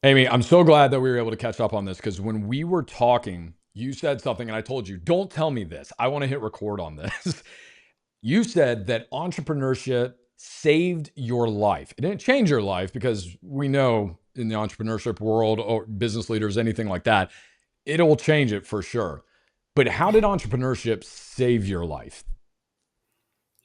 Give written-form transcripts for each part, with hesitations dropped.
Amy, I'm so glad that we were able to catch up on this because when we were talking, you said something and I told you, don't tell me this. I want to hit record on this. You said that entrepreneurship saved your life. It didn't change your life because we know in the entrepreneurship world or business leaders, anything like that, it'll change it for sure. But how did entrepreneurship save your life?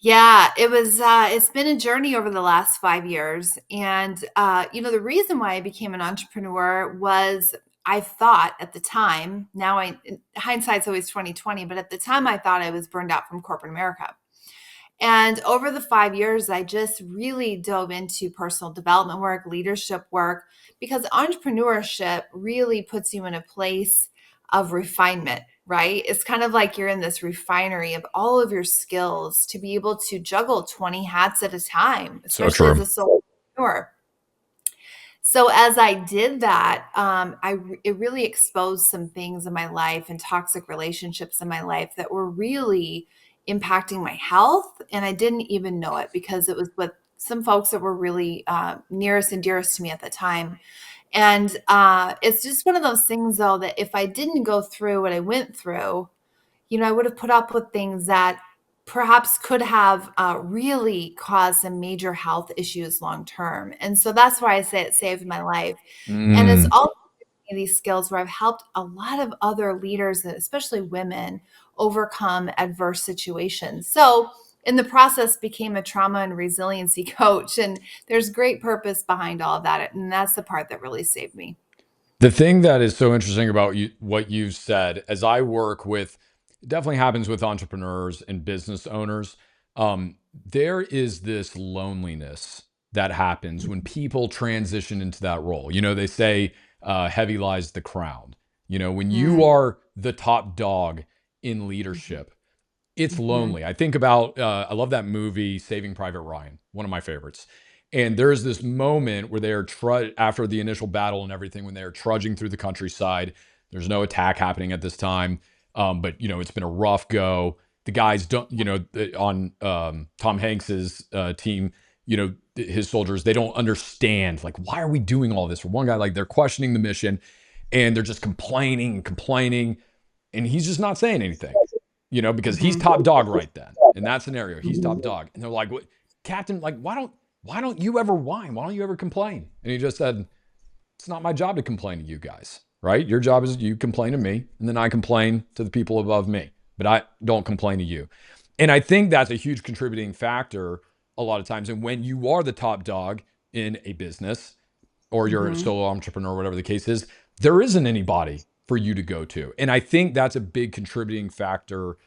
Yeah, it's been a journey over the last 5 years. And, the reason why I became an entrepreneur was I thought at the time, hindsight's always 2020, but at the time I thought I was burned out from corporate America. And over the 5 years, I just really dove into personal development work, leadership work, because entrepreneurship really puts you in a place of refinement, right? It's kind of like you're in this refinery of all of your skills to be able to juggle 20 hats at a time, So especially as true. a solopreneur. So as I did that, it really exposed some things in my life and toxic relationships in my life that were really impacting my health, and I didn't even know it because it was with some folks that were really nearest and dearest to me at the time. And it's just one of those things, though, that if I didn't go through what I went through, I would have put up with things that perhaps could have really caused some major health issues long term. And so that's why I say it saved my life. And it's Mm. also given me these skills where I've helped a lot of other leaders, especially women, overcome adverse situations. So in the process became a trauma and resiliency coach, and there's great purpose behind all of that, and that's the part that really saved me. The thing that is so interesting about you, what you've said, as I work with, it definitely happens with entrepreneurs and business owners. There is this loneliness that happens when people transition into that role. They say heavy lies the crown. When you Mm, are the top dog in leadership, it's mhm. lonely. I think about, I love that movie, Saving Private Ryan, one of my favorites. And there's this moment where they're after the initial battle and everything, when they're trudging through the countryside. There's no attack happening at this time, but it's been a rough go. The guys don't, on Tom Hanks's team, his soldiers, they don't understand like why are we doing all this? For one guy, like they're questioning the mission, and they're just complaining and complaining, and he's just not saying anything, because he's Mhm. top dog right then. In that scenario, he's top dog. And they're like, "What, Captain, like why don't you ever whine? Why don't you ever complain?" And he just said, "It's not my job to complain to you guys, right? Your job is you complain to me, and then I complain to the people above me, but I don't complain to you." And I think that's a huge contributing factor a lot of times. And when you are the top dog in a business, or you're a Mhm. solo entrepreneur, whatever the case is, there isn't anybody for you to go to. And I think that's a big contributing factor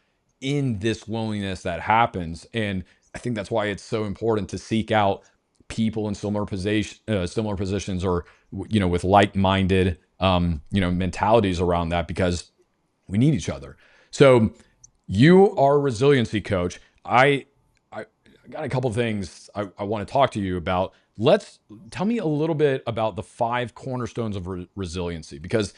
in this loneliness that happens. And I think that's why it's so important to seek out people in similar positions, or with like-minded mentalities around that, because we need each other. So you are a resiliency coach. I got a couple of things I want to talk to you about. Let's Tell me a little bit about the five cornerstones of resiliency, because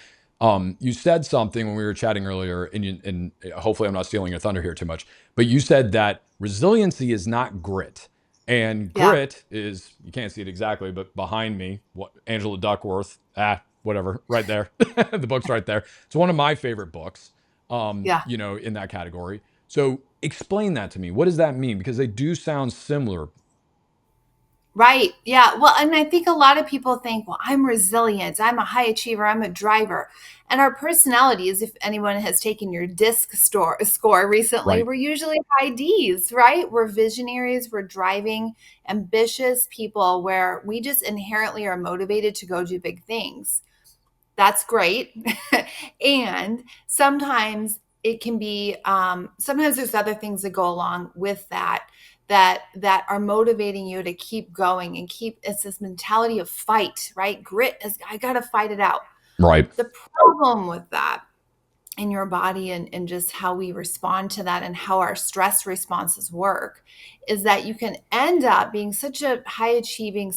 you said something when we were chatting earlier, and hopefully I'm not stealing your thunder here too much, but you said that resiliency is not grit. And Yeah. grit is, you can't see it exactly, but behind me, what Angela Duckworth, whatever, right there. The book's right there. It's one of my favorite books, Yeah. in that category. So explain that to me. What does that mean? Because they do sound similar. Right. Yeah. Well, and I think a lot of people think, well, I'm resilient. I'm a high achiever. I'm a driver. And our personalities, if anyone has taken your score recently, Right. we're usually high D's, right? We're visionaries. We're driving, ambitious people where we just inherently are motivated to go do big things. That's great. And sometimes it can be, sometimes there's other things that go along with that are motivating you to keep going and keep, it's this mentality of fight, right? Grit is, I got to fight it out. Right. The problem with that in your body, and just how we respond to that and how our stress responses work is that you can end up being such a high achieving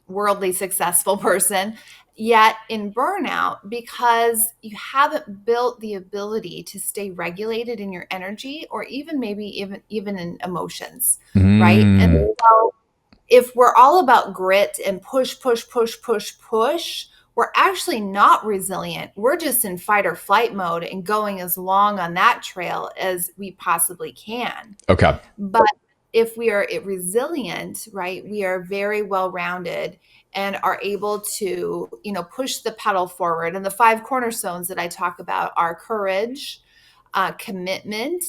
worldly successful person, yet in burnout because you haven't built the ability to stay regulated in your energy, or even maybe even in emotions, right? And Mm. so if we're all about grit and push, push, push, push, push, we're actually not resilient. We're just in fight or flight mode and going as long on that trail as we possibly can. Okay. But if we are resilient, right, we are very well rounded and are able to, push the pedal forward. And the five cornerstones that I talk about are courage, commitment,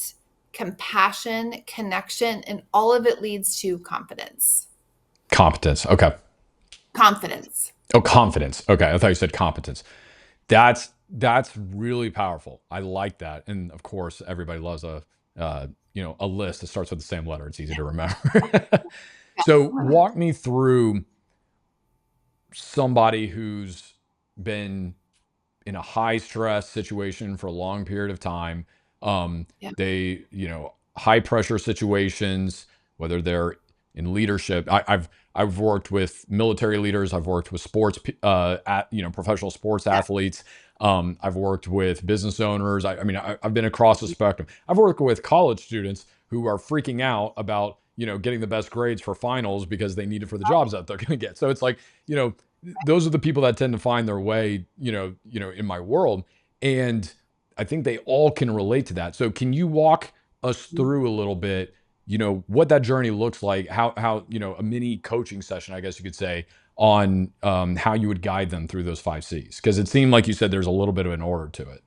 compassion, connection, and all of it leads to confidence. Competence. Okay. Confidence. Oh, confidence. Okay. I thought you said competence. That's really powerful. I like that. And of course, everybody loves a list that starts with the same letter. It's easy to remember. So walk me through somebody who's been in a high stress situation for a long period of time. Yeah. They, high pressure situations, whether they're in leadership. I've worked with military leaders. I've worked with professional sports Yeah. athletes. I've worked with business owners. I've been across the spectrum. I've worked with college students who are freaking out about, getting the best grades for finals because they need it for the jobs that they're going to get. So it's like, those are the people that tend to find their way, in my world. And I think they all can relate to that. So can you walk us through a little bit, what that journey looks like, how, a mini coaching session, I guess you could say, on how you would guide them through those 5 C's? Because it seemed like you said there's a little bit of an order to it.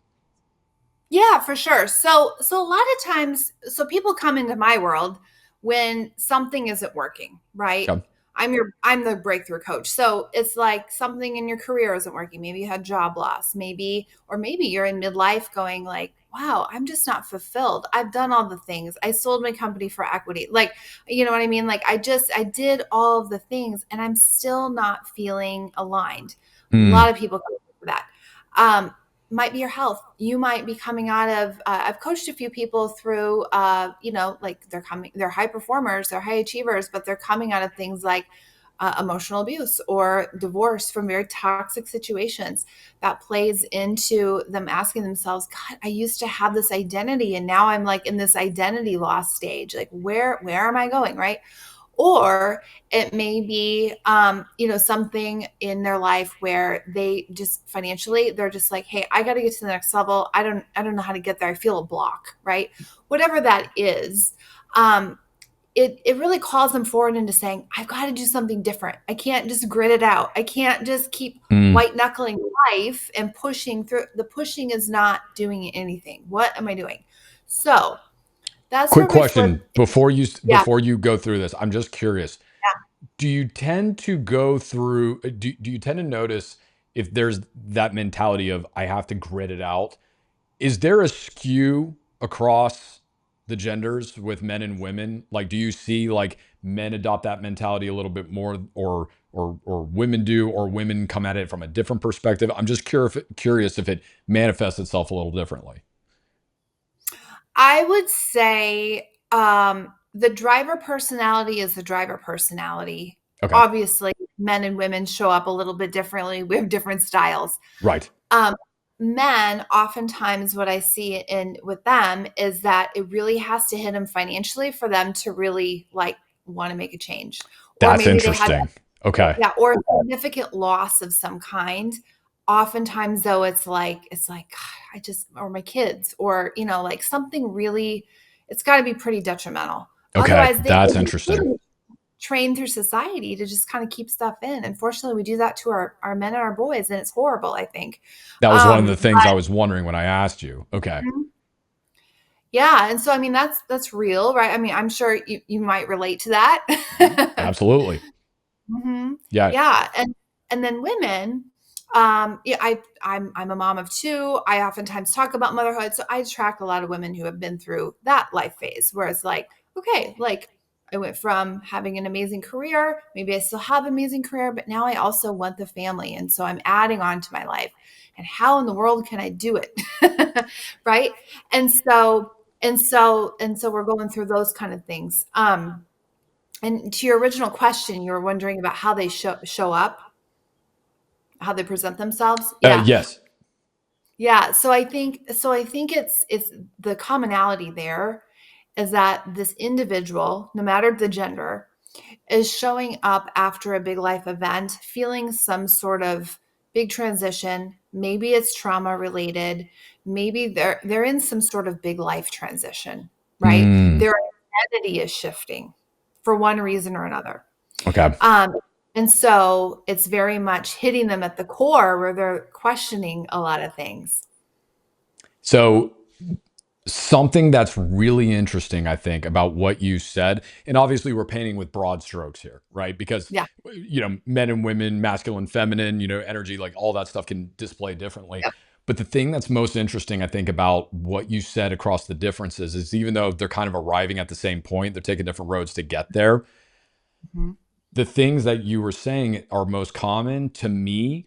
Yeah, for sure. So a lot of times, so people come into my world when something isn't working, right? Okay. I'm the breakthrough coach. So it's like something in your career isn't working. Maybe you had job loss, maybe you're in midlife going like, wow, I'm just not fulfilled. I've done all the things. I sold my company for equity. Like, you know what I mean? Like I did all of the things and I'm still not feeling aligned. A Mm, lot of people go through that. Um, might be your health. You might be coming out of, I've coached a few people through, like they're high performers, they're high achievers, but they're coming out of things like emotional abuse or divorce from very toxic situations. That plays into them asking themselves, God, I used to have this identity and now I'm like in this identity loss stage. Like where am I going? Right. Or it may be, something in their life where they just financially, they're just like, hey, I got to get to the next level. I don't know how to get there. I feel a block, right? Whatever that is, it really calls them forward into saying, I've got to do something different. I can't just grit it out. I can't just keep mm. white knuckling life and pushing through. The pushing is not doing anything. What am I doing? So that's Quick where we flip. question before you Yeah. before you go through this. I'm just curious. Yeah. Do you tend to go through? Do you tend to notice if there's that mentality of I have to grit it out? Is there a skew across the genders with men and women? Like, do you see like men adopt that mentality a little bit more, or women do, or women come at it from a different perspective? I'm just curious if it manifests itself a little differently. I would say the driver personality is the driver personality. Okay, Obviously, men and women show up a little bit differently. We have different styles. right. Um, Men, oftentimes, what I see in with them is that it really has to hit them financially for them to really like want to make a change, or That's maybe they had interesting. Okay, yeah, or a significant loss of some kind. Oftentimes, though, it's like "God, I just or my kids or like something really, it's got to be pretty detrimental. okay, Otherwise, they that's interesting. train through society to just kind of keep stuff in. Unfortunately, we do that to our men and our boys, and it's horrible, I think. That was one of the things I But was wondering when I asked you. Okay, yeah, and so I mean that's real, right? I mean, I'm sure you might relate to that. absolutely. Mhm. Yeah. Yeah, and then women, yeah, I'm a mom of 2. I oftentimes talk about motherhood, so I attract a lot of women who have been through that life phase where it's like, okay, like I went from having an amazing career, maybe I still have an amazing career, but now I also want the family, and so I'm adding on to my life. And how in the world can I do it? Right? And so we're going through those kind of things. And to your original question, you were wondering about how they show up, how they present themselves. Yeah. Yes. Yeah. So I think it's the commonality there is that this individual, no matter the gender, is showing up after a big life event feeling some sort of big transition. Maybe it's trauma related. Maybe they're in some sort of big life transition, right? Mm, Their identity is shifting for one reason or another. okay. Um, and so it's very much hitting them at the core where they're questioning a lot of things. So something that's really interesting, I think, about what you said, and obviously we're painting with broad strokes here, right? Because, Yeah. men and women, masculine, feminine, energy, like all that stuff can display differently. Yep. But the thing that's most interesting, I think, about what you said across the differences is even though they're kind of arriving at the same point, they're taking different roads to get there. Mhm. The things that you were saying are most common to me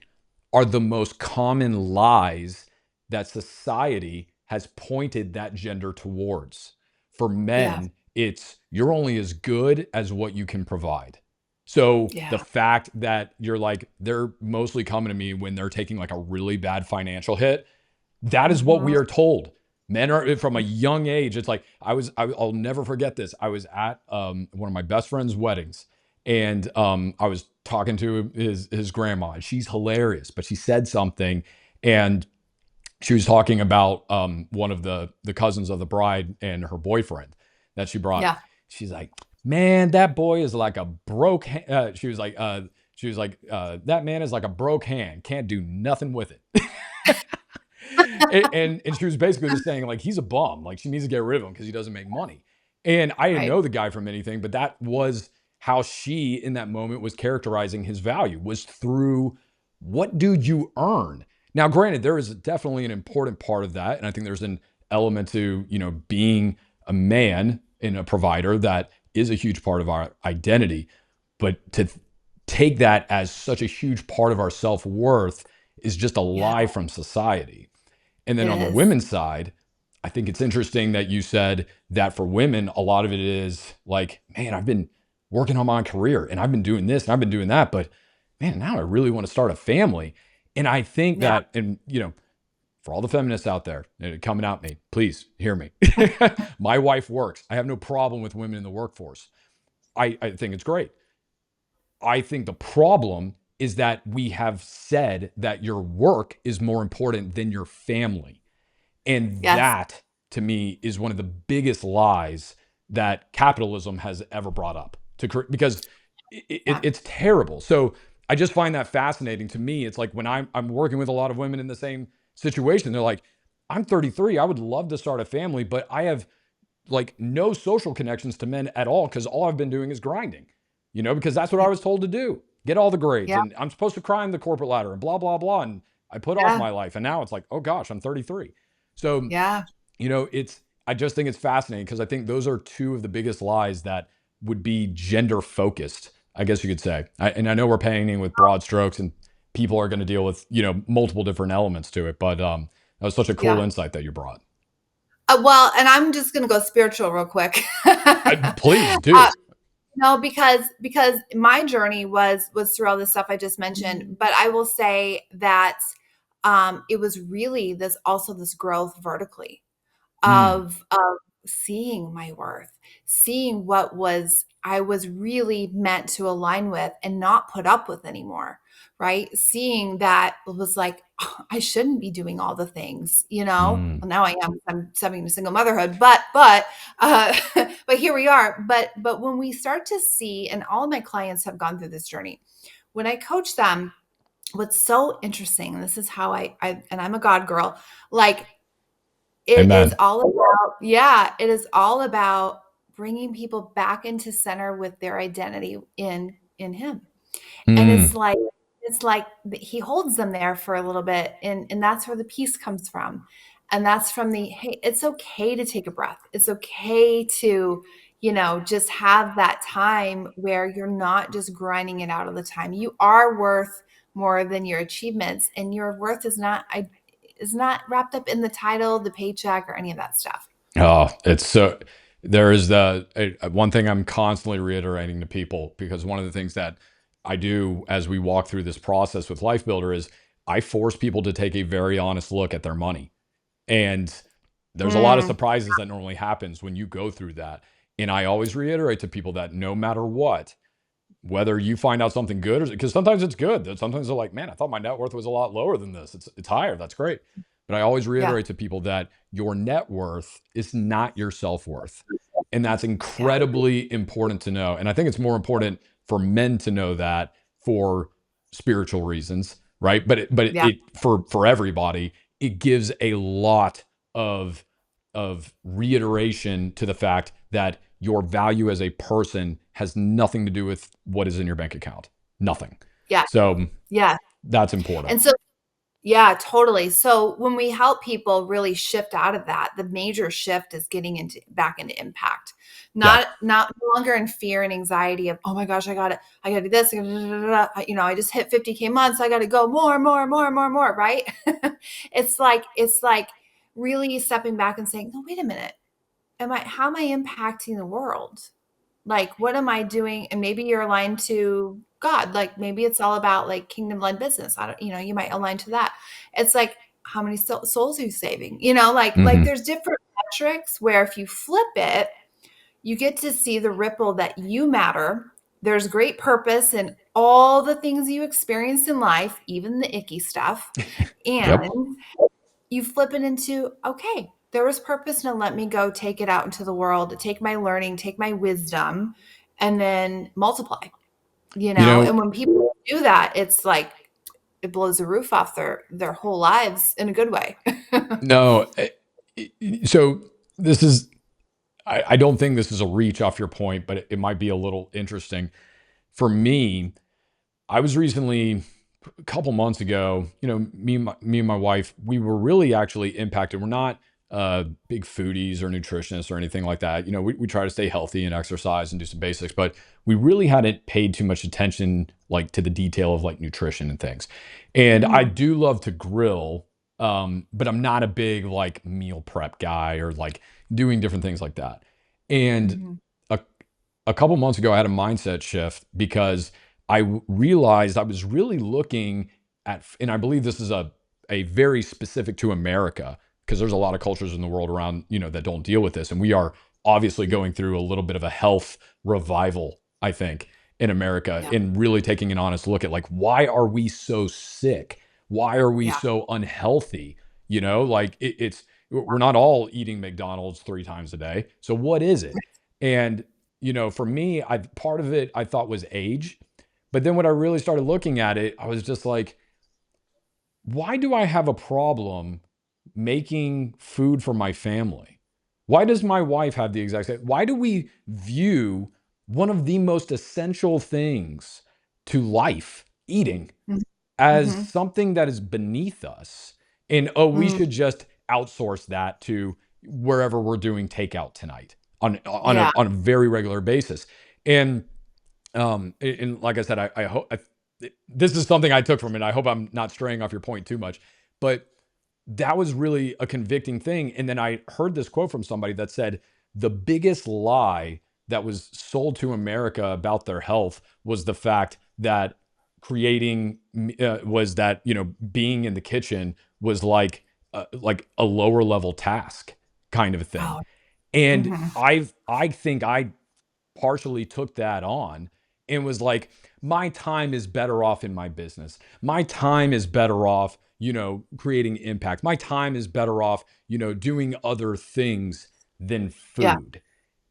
are the most common lies that society has pointed that gender towards. For Yeah. men, it's you're only as good as what you can provide. So the Yeah. fact that you're like, they're mostly coming to me when they're taking like a really bad financial hit, that is what we Mhm. are told. Men are from a young age. It's like I'll never forget this. I was at one of my best friend's weddings, and I was talking to his grandma. She's hilarious, but she said something, and she was talking about one of the cousins of the bride and her boyfriend that she brought. Yeah. She's like, man, that boy is like a broke. She was like, that man is like a broke hand. Can't do nothing with it. And she was basically just saying like he's a bum, like she needs to get rid of him because he doesn't make money. And I didn't Right. know the guy from anything, but that was how she in that moment was characterizing his value was through what do you earn. Now granted, there is definitely an important part of that, and I think there's an element to being a man and a provider that is a huge part of our identity, but to take that as such a huge part of our self-worth is just a Yeah. lie from society. And then It on the is. women's side, I think it's interesting that you said that for women, a lot of it is like, man, I've been working on my career and I've been doing this and I've been doing that, but man, now I really want to start a family. And I think Yeah. that, and for all the feminists out there coming at me, please hear me. My wife works. I have no problem with women in the workforce. I think it's great. I think the problem is that we have said that your work is more important than your family. And Yes. that, to me, is one of the biggest lies that capitalism has ever brought up because Yeah. it's terrible. So I just find that fascinating to me. It's like when I'm working with a lot of women in the same situation, they're like, I'm 33. I would love to start a family, but I have like no social connections to men at all because all I've been doing is grinding, because that's what Yeah. I was told to do. Get all the grades, Yeah. and I'm supposed to climb the corporate ladder and blah blah blah. And I put off Yeah. my life, and now it's like, oh gosh, I'm 33. So Yeah. it's I just think it's fascinating because I think those are two of the biggest lies that would be gender focused, I guess you could say. And I know we're painting with broad strokes, and people are going to deal with multiple different elements to it, but that was such a cool Yeah. insight that you brought. Well, and I'm just going to go spiritual real quick. Please do. No, because my journey was through all this stuff I just mentioned, but I will say that it was really this growth vertically Mm, of seeing my worth, seeing what was I was really meant to align with and not put up with anymore, right? Seeing that was like, "Oh, I shouldn't be doing all the things, you know. mm. Well, now I am. I'm stepping into single motherhood, but uh, but here we are. But when we start to see, and all of my clients have gone through this journey, when I coach them, what's so interesting, and this is how I and I'm a God girl, like it is Amen. all about, yeah, it is all about bringing people back into center with their identity in him. And Mm. it's like he holds them there for a little bit, and that's where the peace comes from. And that's from the, hey, it's okay to take a breath. It's okay to, just have that time where you're not just grinding it out all the time. You are worth more than your achievements, and your worth is not wrapped up in the title, the paycheck, or any of that stuff. Oh, it's so. There is one thing I'm constantly reiterating to people because one of the things that I do as we walk through this process with Life Builder is I force people to take a very honest look at their money. And there's a lot of Mm, surprises that normally happens when you go through that. And I always reiterate to people that no matter what, whether you find out something good, or because sometimes it's good. Sometimes they're like, man, I thought my net worth was a lot lower than this. It's higher. That's great. But I always Yeah. reiterate to people that your net worth is not your self worth. And that's Yeah. incredibly important to know. And I think it's more important for men to know that for spiritual reasons, right? Yeah. For everybody, it gives a lot of reiteration to the fact that your value as a person has nothing to do with what is in your bank account. Nothing. Yeah. So Yeah. that's important. And so, yeah, totally. So when we help people really shift out of that, the major shift is getting into back into impact. Yeah. Not no longer in fear and anxiety of, oh my gosh, I gotta do this, I just hit 50K months, I gotta go more, right? It's like really stepping back and saying, no, wait a minute. How am I impacting the world? Like, what am I doing? And maybe you're aligned to God. Like, maybe it's all about like kingdom led business. I don't, you might align to that. It's like, how many souls are you saving? Like Hmm. there's different metrics where if you flip it, you get to see the ripple that you matter. There's great purpose in all the things you experience in life, even the icky stuff. Yep. And you flip it into, okay, there was purpose. Now let me go take it out into the world, take my learning, take my wisdom, and then multiply, You know, and when people do that, it's like it blows the roof off their whole lives in a good way. no. So this is, I don't think this is a reach off your point, but it might be a little interesting. For me, I was recently, a couple months ago, me and my wife, we were really actually impacted. We're not big foodies or nutritionists or anything like that. We try to stay healthy and exercise and do some basics, but we really hadn't paid too much attention like to the detail of like nutrition and things. And I Mm, do love to grill, but I'm not a big like meal prep guy or like doing different things like that. And mhm, a, a couple months ago, I had a mindset shift because realized I was really looking at, and I believe this is a very specific to America because there's a lot of cultures in the world around, that don't deal with this. And we are obviously yeah, going through a little bit of a health revival, I think, in America, yeah, and really taking an honest look at like, why are we so sick? Why are we yeah, so unhealthy? Like we're not all eating McDonald's 3 times a day. So what is it? And, for me, part of it I thought was age. But then when I really started looking at it, I was just like, why do I have a problem making food for my family? Why does my wife have the exact same? Why do we view one of the most essential things to life, eating, mhm, as mhm, something that is beneath us? And oh, we mm, should just outsource that to wherever we're doing takeout tonight yeah, on a very regular basis. And like I said, I hope this is something I took from it. I hope I'm not straying off your point too much, but that was really a convicting thing. And then I heard this quote from somebody that said the biggest lie that was sold to America about their health was the fact that creating was that being in the kitchen was like a lower level task kind of thing. oh, And mhm, I think I partially took that on and was like, my time is better off in my business. My time is better off, creating impact. My time is better off, doing other things than yeah, food.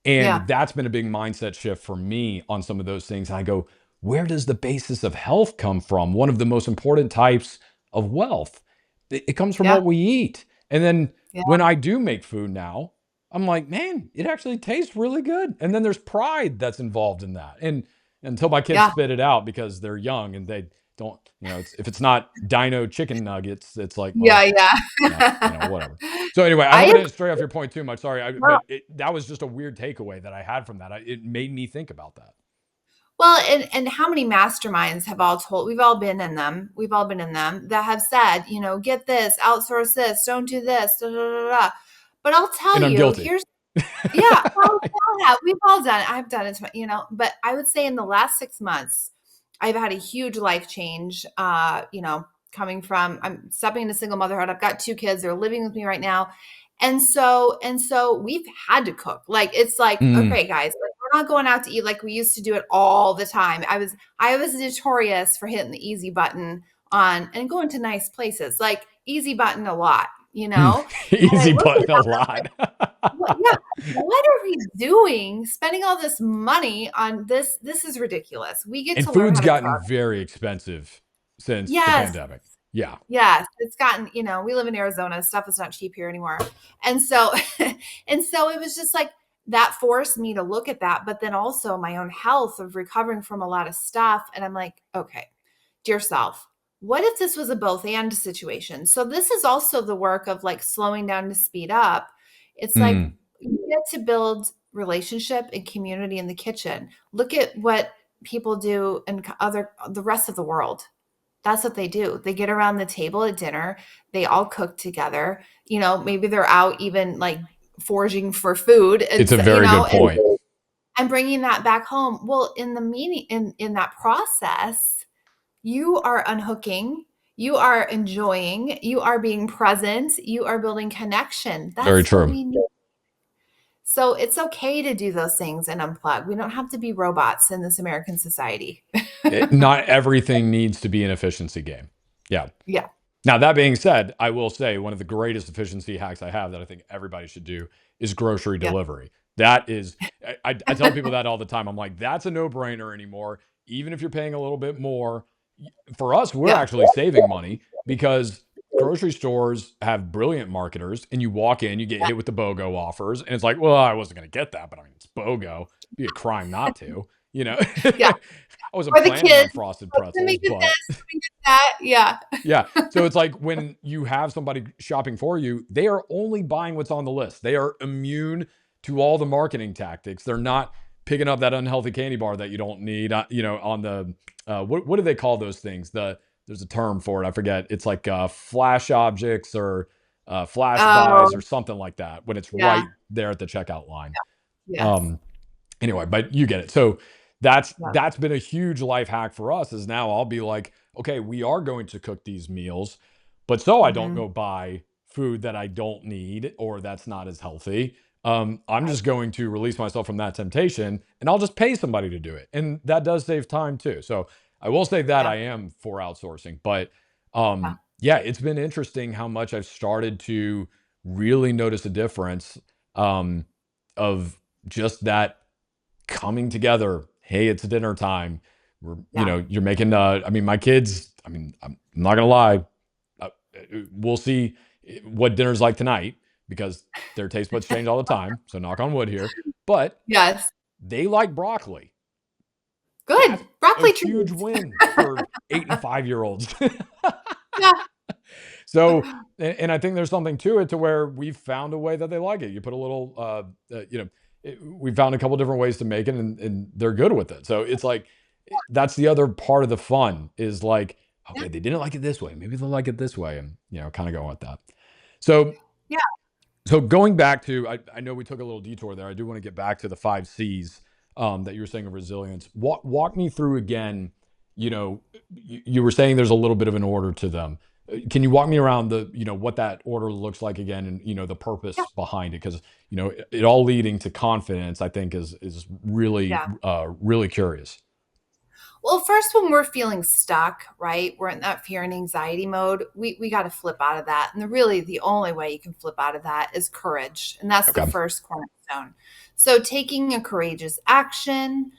And yeah, that's been a big mindset shift for me on some of those things. And I go, where does the basis of health come from? One of the most important types of wealth. It comes from yeah, what we eat. And then yeah, when I do make food now, I'm like, man, it actually tastes really good. And then there's pride that's involved in that. And until my kids yeah, spit it out because they're young and they don't, if it's not dino chicken nuggets, it's like, yeah, well, yeah, yeah. whatever. So anyway, I hope I I didn't stray off your point too much. Sorry, well, but that was just a weird takeaway that I had from that. It made me think about that. well, and how many masterminds have all told, we've all been in them. We've all been in them that have said, get this, outsource this, don't do this, da, da, da, da. But I'll tell And I'm you, guilty. here's, yeah, well, yeah, we've all done it. I've done it, but I would say in the last 6 months, I've had a huge life change. Coming from, I'm stepping into single motherhood. I've got 2 kids. They're living with me right now. And so we've had to cook. Like, it's like, Mm, okay, guys, like we're not going out to eat like we used to do it all the time. I was notorious for hitting the easy button on and going to nice places, like easy button a lot, you know? And I Easy look at button a that, lot. what, yeah, what are we doing spending all this money on this? This is ridiculous. We get And to learn food's how to gotten cook. very expensive since the Yes. pandemic. Yeah. Yes, it's gotten, we live in Arizona, stuff is not cheap here anymore. And so and so it was just like that forced me to look at that, but then also my own health of recovering from a lot of stuff. And I'm like, okay, dear self, what if this was a both and situation? So this is also the work of like slowing down to speed up. It's like Mm. you get to build relationship and community in the kitchen. Look at what people do in the rest of the world. That's what they do. They get around the table at dinner. They all cook together. Maybe they're out even like foraging for food and It's a very good and point. bringing that back home. Well, in the meaning in that process, you are unhooking, you are enjoying, you are being present, you are building connection. Very That's what true. we need. So it's okay to do those things and unplug. We don't have to be robots in this American society. Not everything needs to be an efficiency game. Yeah. Yeah. Now, that being said, I will say one of the greatest efficiency hacks I have that I think everybody should do is grocery Yeah. delivery. That is, I tell people that all the time. I'm like, that's a no brainer anymore. Even if you're paying a little bit more, for us, we're Yeah. actually saving money because grocery stores have brilliant marketers and you walk in, you get hit with the BOGO offers. And it's like, well, I wasn't going to get that, but I mean, it's BOGO. It'd be a crime not to, you know? Yeah. I wasn't For the planning on kids, frosted like, let me pretzels, get this, but let me get that. Yeah. yeah. So it's like when you have somebody shopping for you, they are only buying what's on the list. They are immune to all the marketing tactics. They're not picking up that unhealthy candy bar that you don't need. On the what do they call those things? There's a term for it. I forget. It's like flash objects or flash buys Oh, or something like that when it's yeah. right there at the checkout line. Yes. Um, anyway, but you get it. So that's Yeah. that's been a huge life hack for us is now I'll be like, okay, we are going to cook these meals, but so I don't Mhm. go buy food that I don't need or that's not as healthy. I'm Right. just going to release myself from that temptation and I'll just pay somebody to do it. And that does save time too. So I will say that Yeah. I am for outsourcing, but Yeah. yeah, it's been interesting how much I've started to really notice a difference of just that coming together. Hey, it's dinner time. Yeah. You're making, I mean, my kids, I mean, I'm not going to lie. Uh, we'll see what dinner's like tonight because their taste buds change all the time. So knock on wood here. But Yes. they like broccoli. Good. That's a Broccoli huge trees. win for 8 and 5 year olds. Yeah. So, and I think there's something to it to where we've found a way that they like it. You put a little, we found a couple different ways to make it and they're good with it. So it's like, that's the other part of the fun is like, Yeah. okay, they didn't like it this way. Maybe they'll like it this way. And, kind of going with that. So, Yeah. so going back to, I know we took a little detour there. I do want to get back to the 5 C's that you were saying of resilience. Walk me through again. You were saying there's a little bit of an order to them. Can you walk me around what that order looks like again, and the Yeah. purpose behind it? Because it all leading to confidence, I think, is really Yeah. really curious. Well, first, when we're feeling stuck, right? We're in that fear and anxiety mode. We got to flip out of that. And really, the only way you can flip out of that is courage. And that's the Okay. first cornerstone. So, taking a courageous action,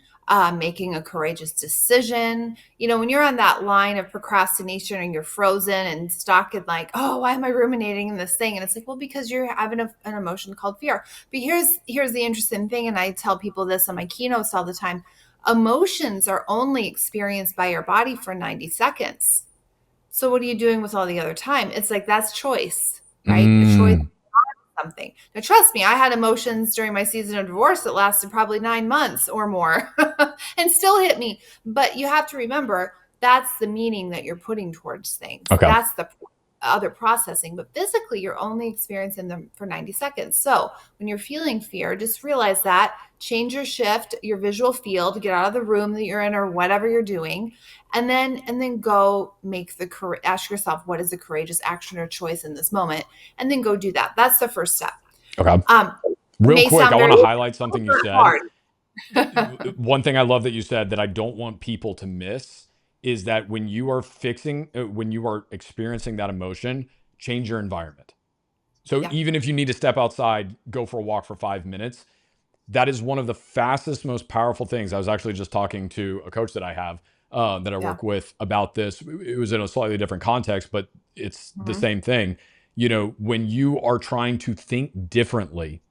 making a courageous decision. When you're on that line of procrastination and you're frozen and stuck and like, oh, why am I ruminating in this thing? And it's like, well, because you're having an emotion called fear. But here's the interesting thing. And I tell people this on my keynotes all the time. Emotions are only experienced by your body for 90 seconds. So what are you doing with all the other time? It's like that's choice, right? A choice Mm, of something. Now trust me, I had emotions during my season of divorce that lasted probably 9 months or more and still hit me. But you have to remember that's the meaning that you're putting towards things. okay. That's the other processing, but physically you're only experiencing them for 90 seconds. So when you're feeling fear, just realize that, change your shift, your visual field, get out of the room that you're in or whatever you're doing, and then go ask yourself, what is a courageous action or choice in this moment? And then go do that. That's the first step. Okay. Um, it Real may quick, sound I very want to highlight something you said. hard. One thing I love that you said that I don't want people to miss is that when you are experiencing that emotion, change your environment. So Yeah, even if you need to step outside, go for a walk for 5 minutes, that is one of the fastest, most powerful things. I was actually just talking to a coach that I have that I yeah. work with about this. It was in a slightly different context, but it's the Mhm. same thing. When you are trying to think differently,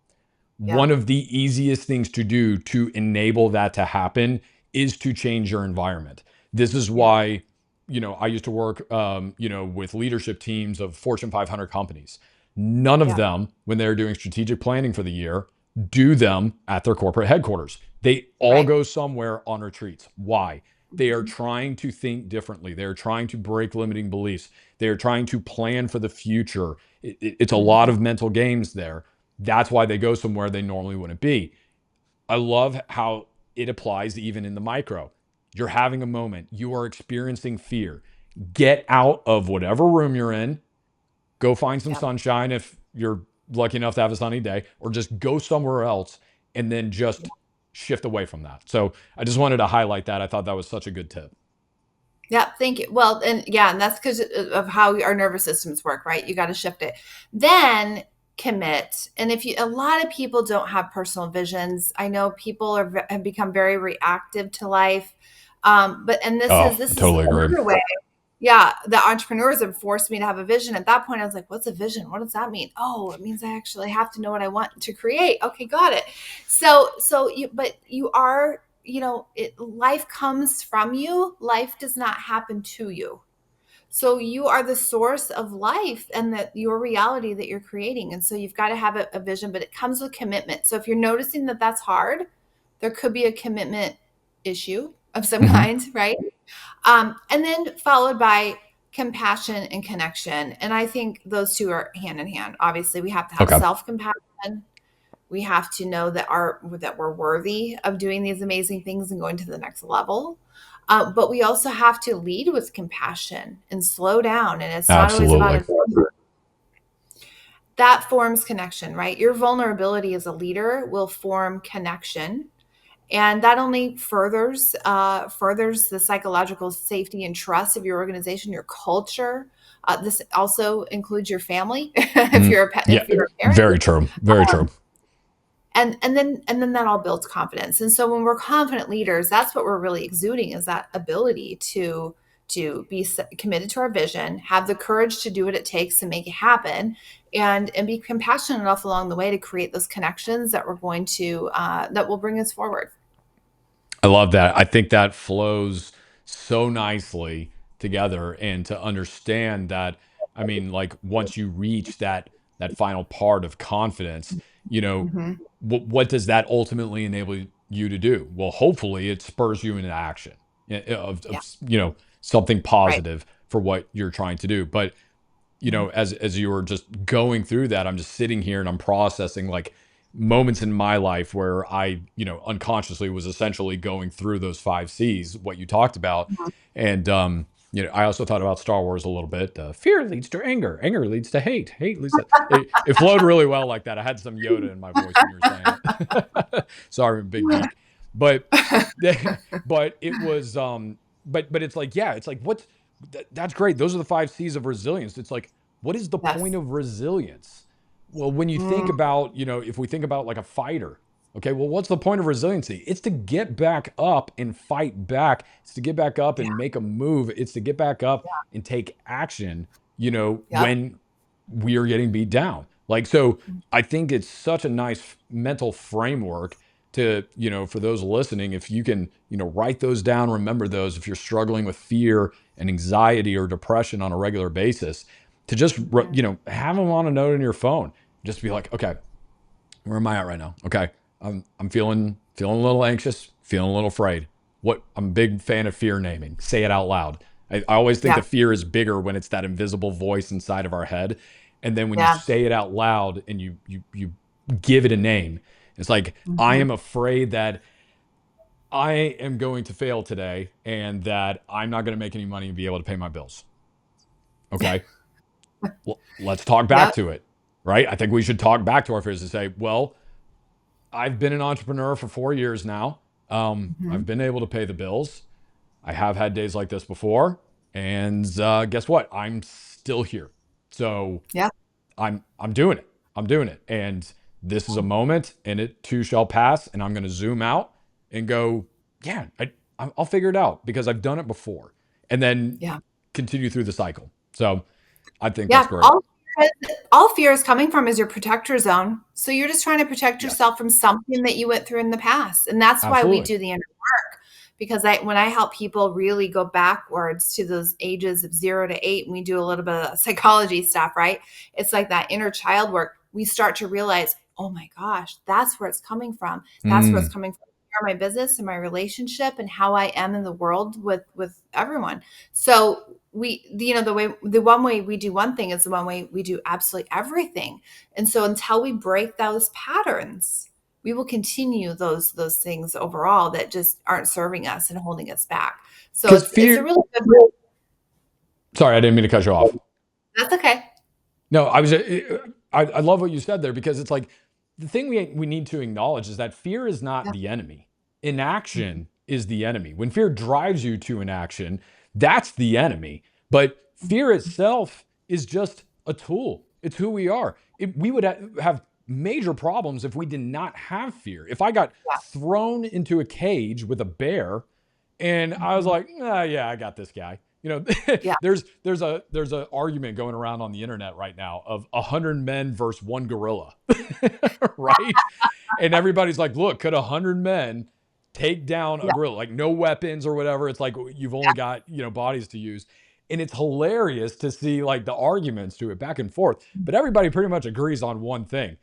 Yeah, one of the easiest things to do to enable that to happen is to change your environment. This is yeah, why, I used to work, with leadership teams of Fortune 500 companies. None of yeah. them, when they're doing strategic planning for the year, do them at their corporate headquarters. They all Right. go somewhere on retreats. Why? They are Mhm. trying to think differently. They're trying to break limiting beliefs. They're trying to plan for the future. It's a lot Mhm. of mental games there. That's why they go somewhere they normally wouldn't be. I love how it applies even in the micro. You're having a moment, you are experiencing fear. Get out of whatever room you're in, go find some Yep. sunshine if you're lucky enough to have a sunny day, or just go somewhere else and then just shift away from that. So I just wanted to highlight that. I thought that was such a good tip. Yeah, thank you. Well, and yeah, and that's because of how our nervous systems work, right? You got to shift it. Then commit. And if you, a lot of people don't have personal visions. I know people have become very reactive to life. But and this Oh, is this is totally agreed. another way. Yeah, the entrepreneurs have forced me to have a vision. At that point, I was like, "What's a vision? What does that mean?" Oh, it means I actually have to know what I want to create. Okay, got it. But you are, life comes from you. Life does not happen to you. So you are the source of life and that your reality that you're creating. And so you've got to have a vision, but it comes with commitment. So if you're noticing that that's hard, there could be a commitment issue of some Hmm. kind, right? And then followed by compassion and connection. And I think those two are hand in hand. Obviously, we have to have Okay. self compassion. We have to know that we're worthy of doing these amazing things and going to the next level. But we also have to lead with compassion and slow down. And it's not always about Absolutely. a that forms connection, right? Your vulnerability as a leader will form connection, and that only furthers the psychological safety and trust of your organization, your culture. This also includes your family if Mm, you're a pet, yeah, if you're a parent. very true. Very true. And then that all builds confidence. And so when we're confident leaders, that's what we're really exuding, is that ability to be committed to our vision, have the courage to do what it takes to make it happen, and be compassionate enough along the way to create those connections that we're going to that will bring us forward. I love that. I think that flows so nicely together, and to understand that, I mean, like once you reach that final part of confidence, you know, Mhm. what does that ultimately enable you to do? Well, hopefully it spurs you into action Yeah. something Right. positive for what you're trying to do. But Mhm. as you were just going through that, I'm just sitting here and I'm processing like moments in my life where I, unconsciously was essentially going through those 5 C's, what you talked about. Mhm. And, I also thought about Star Wars a little bit. Fear leads to anger. Anger leads to hate. Hate leads to. It flowed really well like that. I had some Yoda in my voice when you were saying it. Sorry, I'm a big geek, but but it was but it's like, yeah, it's like that's great. Those are the 5 C's of resilience. It's like, what is the point Yes. of resilience? Well, when you think Mm, about, if we think about like a fighter, okay, well, what's the point of resiliency? It's to get back up and fight back. It's to get back up yeah. and make a move. It's to get back up and take action, Yep. when we are getting beat down. Like, so I think it's such a nice mental framework to, for those listening, if you can, write those down, remember those, if you're struggling with fear and anxiety or depression on a regular basis, to just, Mhm. have them on a note in your phone. Just be like, okay, where am I at right now? Okay, I'm feeling a little anxious, feeling a little afraid. What I'm a big fan of fear naming. Say it out loud. I always think Yeah. the fear is bigger when it's that invisible voice inside of our head, and then when you Yeah. say it out loud and you give it a name, it's like, I Mhm. am afraid that I am going to fail today, and that I'm not going to make any money and be able to pay my bills. Okay, well, let's talk back Yep. to it, right? I think we should talk back to our fears and say, well, I've been an entrepreneur for 4 years now. I've Mhm. been able to pay the bills. I have had days like this before, and guess what? I'm still here. So Yeah. I'm doing it. I'm doing it, and this is a moment, and it too shall pass. And I'm going to zoom out and go, yeah, I'll figure it out because I've done it before, and then Yeah. continue through the cycle. So I think that's Yeah. great. All fear is coming from is your protector zone. So you're just trying to protect Yes, yourself from something that you went through in the past. And that's why we absolutely. do the inner work. Because when I help people really go backwards to those ages of 0 to 8, and we do a little bit of psychology stuff, right? It's like that inner child work. We start to realize, oh my gosh, that's where it's coming from. That's where it's Mm. coming from. My business and my relationship and how I am in the world with everyone. So the one way we do one thing is the one way we do absolutely everything. And so until we break those patterns, we will continue those things overall that just aren't serving us and holding us back. So Because it's a fear. really good. Sorry, I didn't mean to cut you off. That's okay. No, I love what you said there because it's like the thing we need to acknowledge is that fear is not Yeah. the enemy. Mhm. Inaction is the enemy. When fear drives you to an action, that's the enemy. But fear itself is just a tool. It's who we are. We would have major problems if we did not have fear. If I got Yeah. thrown into a cage with a bear and I was Mhm. like, yeah, I got this guy. You know, Yeah. there's a argument going around on the internet right now of 100 men versus one gorilla, right? And everybody's like, look, could 100 men take down a Yeah. gorilla? Like no weapons or whatever. It's like you've only got bodies to use, and it's hilarious to see like the arguments to it back and forth. But everybody pretty much agrees on one thing: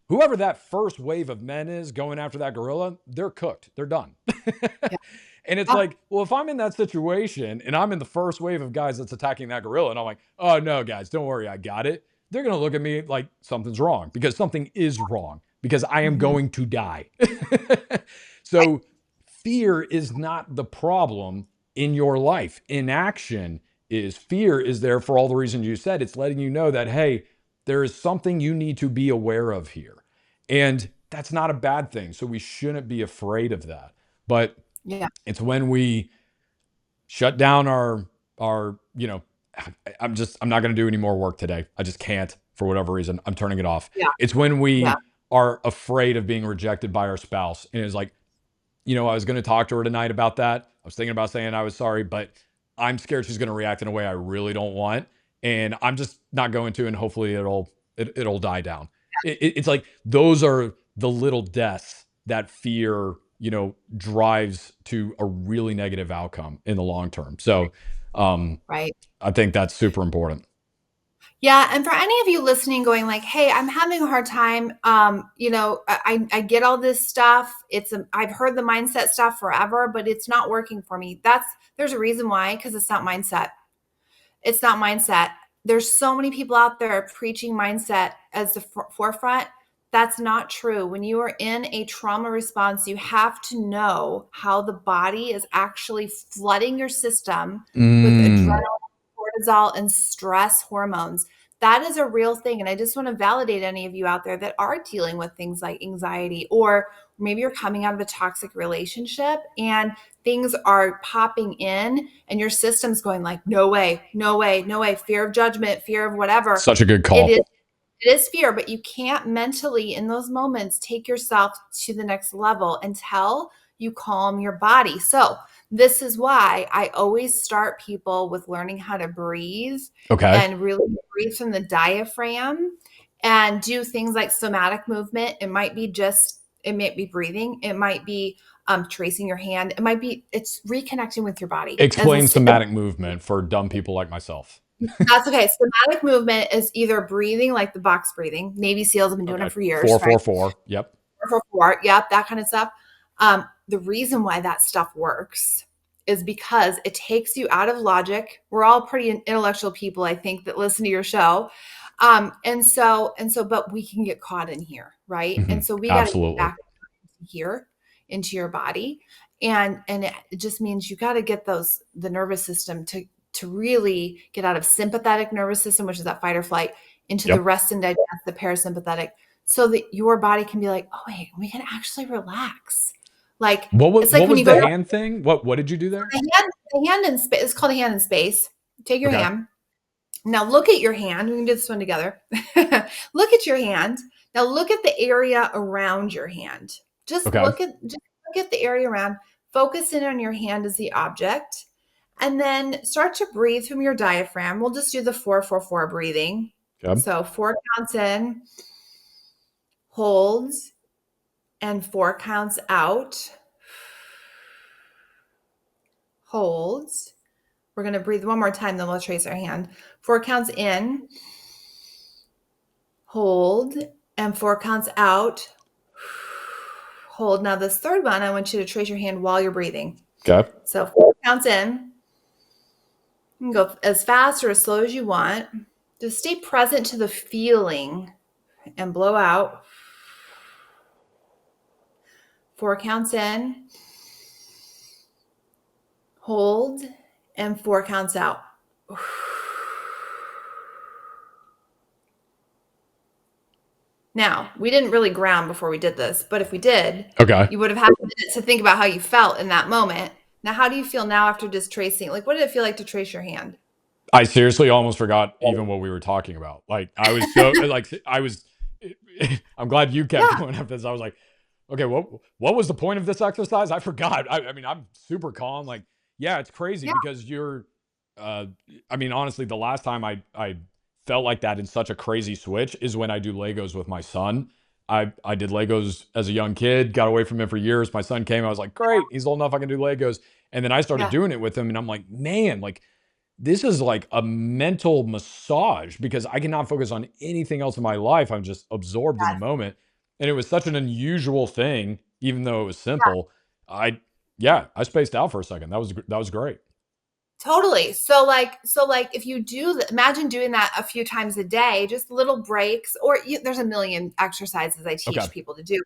whoever that first wave of men is going after that gorilla, they're cooked. They're done. Yeah. And it's Yeah. like, well, if I'm in that situation and I'm in the first wave of guys that's attacking that gorilla, and I'm like, oh no, guys, don't worry, I got it. They're gonna look at me like something's wrong because something is wrong because I am Mhm. going to die. Right. So fear is not the problem in your life. Inaction is. Fear is there for all the reasons you said. It's letting you know that, hey, there is something you need to be aware of here. And that's not a bad thing. So we shouldn't be afraid of that. But Yeah. it's when we shut down our I'm not going to do any more work today. I just can't for whatever reason. I'm turning it off. Yeah. It's when Yeah. we are afraid of being rejected by our spouse and it's like, I was going to talk to her tonight about that. I was thinking about saying I was sorry, but I'm scared she's going to react in a way I really don't want, and I'm just not going to. And hopefully, it'll die down. It's like those are the little deaths that fear, drives to a really negative outcome in the long term. So, um, Right. I think that's super important. Yeah, and for any of you listening going like, "Hey, I'm having a hard time, I get all this stuff. I've heard the mindset stuff forever, but it's not working for me." There's a reason why, because it's not mindset. It's not mindset. There's so many people out there preaching mindset as the forefront. That's not true. When you are in a trauma response, you have to know how the body is actually flooding your system with Mm, adrenaline, cortisol, and stress hormones. That is a real thing. And I just want to validate any of you out there that are dealing with things like anxiety, or maybe you're coming out of a toxic relationship and things are popping in and your system's going like, no way, no way, no way, fear of judgment, fear of whatever. such a good It call. is it is fear, but you can't mentally in those moments take yourself to the next level until you calm your body. So, this is why I always start people with learning how to breathe Okay, and really breathe from the diaphragm and do things like somatic movement. It might be breathing, it might be tracing your hand, it's reconnecting with your body as a explain somatic movement for dumb people like myself. that's okay. Somatic movement is either breathing, like the box breathing. Navy SEALs have been doing Okay, it for years, four, right? four, four. Yep. 4 4 4. Yep, that kind of stuff. The reason why that stuff works is because it takes you out of logic. We're all pretty intellectual people, I think, that listen to your show. But we can get caught in here, right? And so we got to get Absolutely. back here into your body. And it just means you got to get the nervous system to really get out of sympathetic nervous system, which is that fight or flight, into the Yep. rest and digest, the parasympathetic, so that your body can be like, oh, wait, we can actually relax. Like, it's like What when was you the go to hand thing? What did you do there? the hand in space. It's called a hand in space. Take your Okay. hand. Now look at your hand. We can do this one together. Look at your hand. Now look at the area around your hand. Okay. Just look at the area around. Focus in on your hand as the object. And then start to breathe from your diaphragm. We'll just do the 4-4-4 breathing. Okay. So 4 counts in, holds, and 4 counts out. Holds. We're going to breathe one more time, then we'll trace our hand. 4 counts in, hold, and 4 counts out. Hold. Now, this third one, I want you to trace your hand while you're breathing. Okay. So 4 counts in. You can go as fast or as slow as you want. Just stay present to the feeling and blow out. 4 counts in. Hold, and 4 counts out. Now, we didn't really ground before we did this, but if we did, Okay. you would have had a minute to think about how you felt in that moment. Now, how do you feel now after just tracing? Like, what did it feel like to trace your hand? I seriously almost forgot even what we were talking about. Like I was so like I was I'm glad you kept Yeah, going after this. I was like, okay, what was the point of this exercise? I forgot. I mean, I'm super calm. Like, yeah, it's crazy yeah, because you're uh I mean, honestly, the last time I felt like that in such a crazy switch is when I do Legos with my son. I did Legos as a young kid, got away from it for years. My son came, I was like, great, he's old enough I can do Legos. And then I started yeah, doing it with him and I'm like, man, like this is like a mental massage because I cannot focus on anything else in my life. I'm just absorbed in the moment. And it was such an unusual thing, even though it was simple. I, yeah, I spaced out for a second. That was great. totally. So like, if you do, imagine doing that a few times a day, just little breaks, or there's a million exercises I Okay. teach people to do,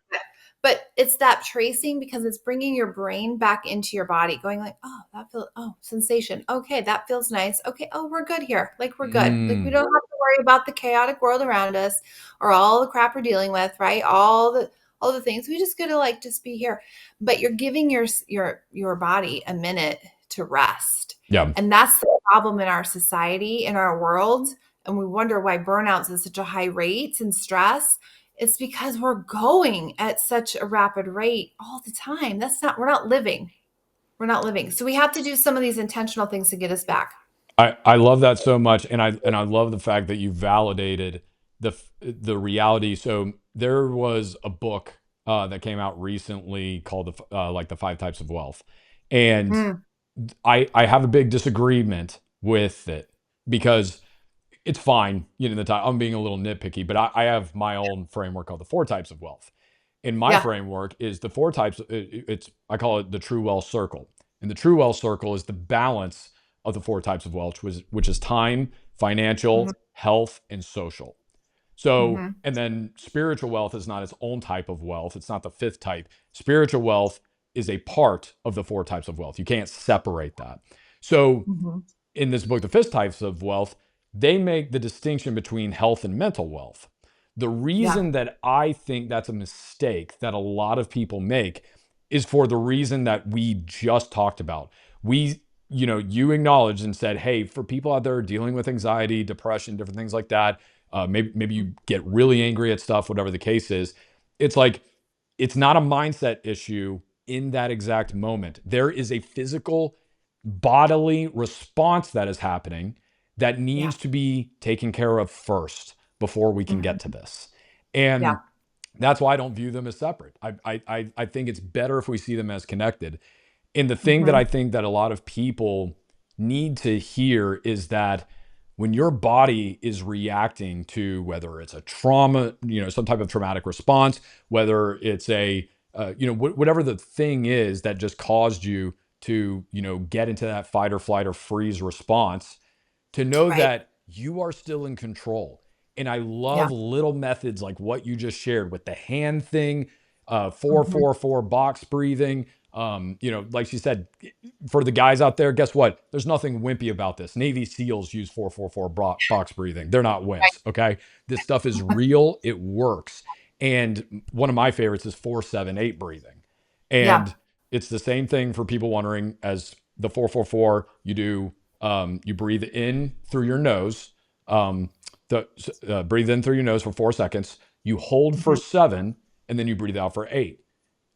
but it's that tracing because it's bringing your brain back into your body, going like, oh, that feels, oh, sensation. Okay, that feels nice. Okay, oh, we're good here. Like we're good. Like we Mm, don't have to worry about the chaotic world around us or all the crap we're dealing with, right? All the things. We just gotta like just be here. But you're giving your body a minute to rest. yeah. And that's the problem in our society, in our world. And we wonder why burnouts is such a high rate and stress. It's because we're going at such a rapid rate all the time. We're not living. We're not living. So we have to do some of these intentional things to get us back. I love that so much, and I love the fact that you validated the reality. So there was a book that came out recently called the Five Types of Wealth, and Mm, I have a big disagreement with it because it's fine. You know, I'm being a little nitpicky, but I have my own framework called the Four Types of Wealth. And my yeah. framework is the four types. It's I call it the true wealth circle. And the true wealth circle is the balance of the four types of wealth, which is time, Hmm. financial, health, and social. So, Hmm. and then spiritual wealth is not its own type of wealth. It's not the fifth type. Spiritual wealth is a part of the four types of wealth. You can't separate that. So, Hmm. in this book, The Fifth Types of Wealth, they make the distinction between health and mental wealth. The Yeah. reason that I think that's a mistake that a lot of people make is for the reason that we just talked about. You acknowledged and said, hey, for people out there dealing with anxiety, depression, different things like that, maybe you get really angry at stuff, whatever the case is. It's like, it's not a mindset issue in that exact moment. There is a physical bodily response that is happening that Yeah. needs to be taken care of first before we can get to Hmm. this. Yeah. And that's why I don't view them as separate. I think it's better if we see them as connected. And the thing that Hmm. I think that a lot of people need to hear is that when your body is reacting to whether it's a trauma, some type of traumatic response, whether it's whatever the thing is that just caused you to, get into that fight or flight or freeze response, to know Right. that you are still in control. And I Yeah. love little methods like what you just shared with the hand thing, four, Hmm. four, four box breathing. Like she said, for the guys out there, guess what? There's nothing wimpy about this. Navy SEALs use 444 box breathing. They're not Right. wimps. Okay. This stuff is real. It works. And one of my favorites is 4-7-8 breathing. Yeah. And it's the same thing for people wondering as the 4-4-4. You do, you breathe in through your nose, um, breathe in through your nose for 4 seconds. You hold for Mhm. 7, and then you breathe out for 8.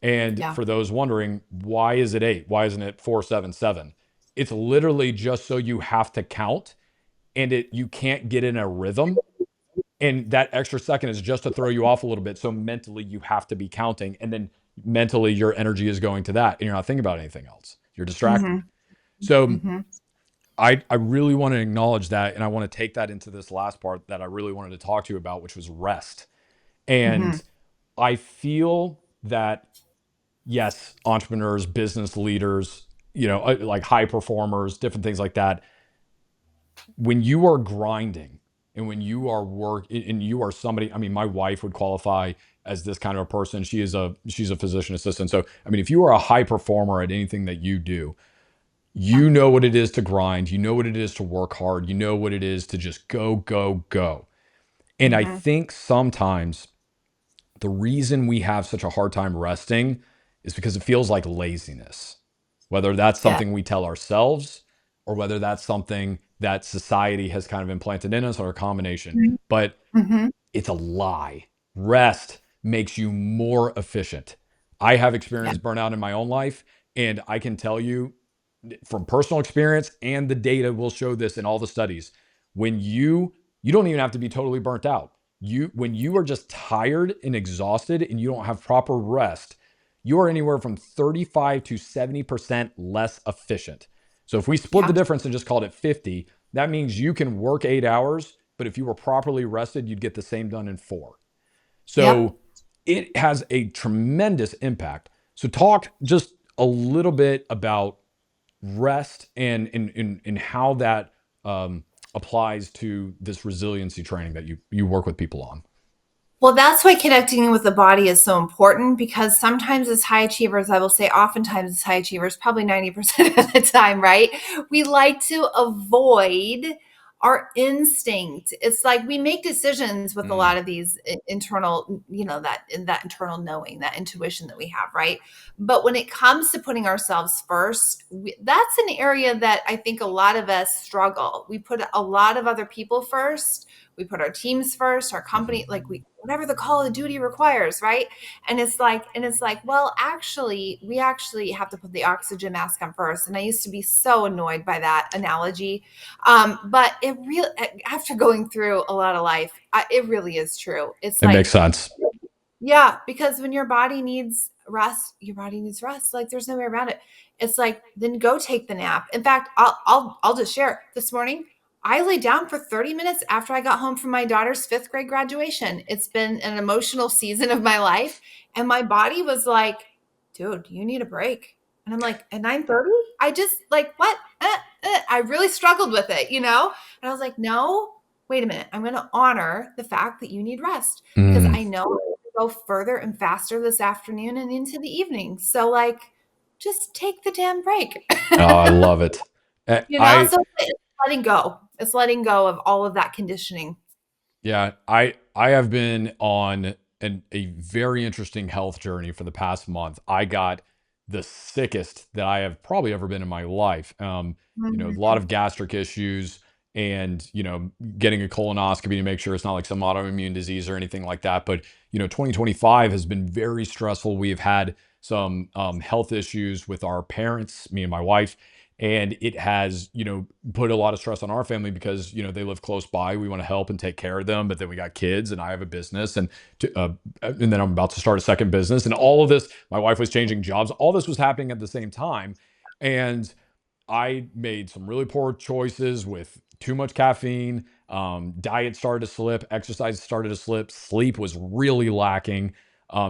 And Yeah. for those wondering, why is it 8? Why isn't it 4-7-7? It's literally just so you have to count, and you can't get in a rhythm, and that extra second is just to throw you off a little bit. So mentally, you have to be counting, and then mentally, your energy is going to that, and you're not thinking about anything else. You're distracted. Mhm. So Mhm. I really want to acknowledge that, and I want to take that into this last part that I really wanted to talk to you about, which was rest. Mhm. And I feel that yes, entrepreneurs, business leaders, like high performers, different things like that, when you are grinding and when you are and you are somebody, I mean, my wife would qualify as this kind of a person. She's a physician assistant. So, I mean, if you are a high performer at anything that you do, Yeah. you know what it is to grind, you know what it is to work hard, you know what it is to just go, go, go. And I Mhm. think sometimes the reason we have such a hard time resting is because it feels like laziness. Whether that's Yeah. something we tell ourselves or whether that's something that society has kind of implanted in us or a combination. Mhm. But Mhm. it's a lie. Rest makes you more efficient. I have Yeah. experienced burnout in my own life, and I can tell you from personal experience, and the data will show this in all the studies. When you don't even have to be totally burnt out. When you are just tired and exhausted and you don't have proper rest, you are anywhere from 35 to 70% less efficient. So if we split the Yeah. difference and just called it 50, that means you can work 8 hours, but if you were properly rested, you'd get the same done in 4. Yep. So it has a tremendous impact. So talk just a little bit about rest and in how that applies to this resiliency training that you work with people on. Well, that's why connecting with the body is so important because sometimes as high achievers, I will say oftentimes as high achievers, probably 90% of the time, right? We like to avoid our instinct. It's like we make decisions with a Mm, lot of these internal, that internal knowing, that intuition that we have, right? But when it comes to putting ourselves first, that's an area that I think a lot of us struggle. We put a lot of other people first, we put our teams first, our mhm. company, like we whatever the call of duty requires, right? And it's like, well, actually, we actually have to put the oxygen mask on first. And I used to be so annoyed by that analogy. But it really, after going through a lot of life, it really is true. It's It like, makes sense. yeah, because when your body needs rest, your body needs rest. Like there's no way around it. It's like then go take the nap. In fact, I'll just share. This morning, I lay down for 30 minutes after I got home from my daughter's 5th grade graduation. It's been an emotional season of my life, and my body was like, "Dude, you need a break." And I'm like, "At 9:30? I just like what? I really struggled with it, you know?" And I was like, "No, wait a minute. I'm going to honor the fact that you need rest because Mm. I know go further and faster this afternoon and into the evening. So like just take the damn break. Oh, I love it. I So it's letting go. It's letting go of all of that conditioning. Yeah, I have been on a very interesting health journey for the past month. I got the sickest that I have probably ever been in my life. A lot Mhm. of gastric issues and, getting a colonoscopy to make sure it's not like some autoimmune disease or anything like that. But, 2025 has been very stressful. We have had some health issues with our parents, me and my wife, and it has, put a lot of stress on our family because they live close by. We want to help and take care of them, but then we got kids, and I have a business, and then I'm about to start a second business, and all of this. My wife was changing jobs. All this was happening at the same time, and I made some really poor choices with too much caffeine. Diet started to slip, exercise started to slip, sleep was really lacking